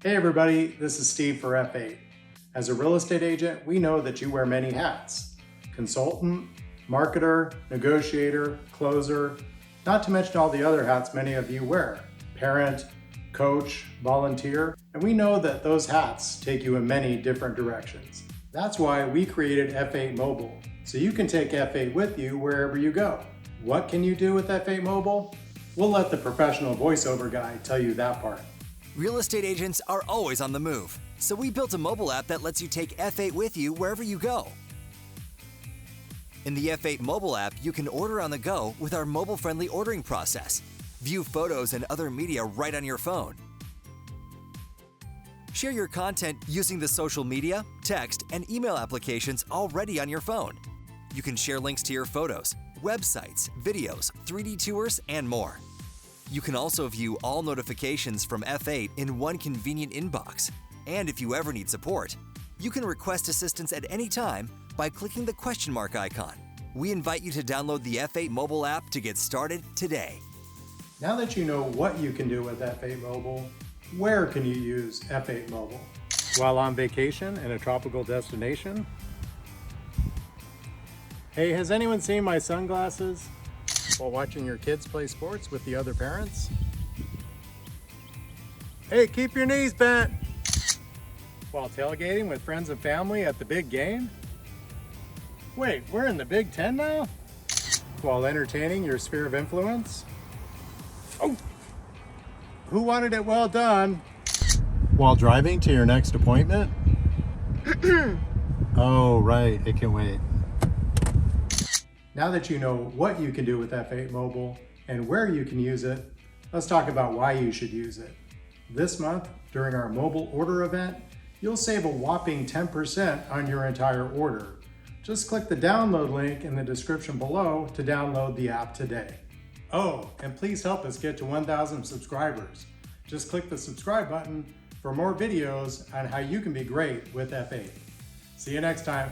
Hey everybody, this is Steve for F8. As a real estate agent, we know that you wear many hats. Consultant, marketer, negotiator, closer, not to mention all the other hats many of you wear. Parent, coach, volunteer, and we know that those hats take you in many different directions. That's why we created F8 Mobile, so you can take F8 with you wherever you go. What can you do with F8 Mobile? We'll let the professional voiceover guy tell you that part. Real estate agents are always on the move, so we built a mobile app that lets you take F8 with you wherever you go. In the F8 mobile app, you can order on the go with our mobile-friendly ordering process. View photos and other media right on your phone. Share your content using the social media, text, and email applications already on your phone. You can share links to your photos, websites, videos, 3D tours, and more. You can also view all notifications from F8 in one convenient inbox. And if you ever need support, you can request assistance at any time by clicking the question mark icon. We invite you to download the F8 mobile app to get started today. Now that you know what you can do with F8 Mobile, where can you use F8 Mobile? While on vacation in a tropical destination? Hey, has anyone seen my sunglasses? While watching your kids play sports with the other parents? Hey, keep your knees bent! While tailgating with friends and family at the big game? Wait, we're in the Big Ten now? While entertaining your sphere of influence? Oh! Who wanted it well done? While driving to your next appointment? Oh, right, it can wait. Now that you know what you can do with F8 Mobile and where you can use it, let's talk about why you should use it. This month, during our mobile order event, you'll save a whopping 10% on your entire order. Just click the download link in the description below to download the app today. Oh, and please help us get to 1,000 subscribers. Just click the subscribe button for more videos on how you can be great with F8. See you next time.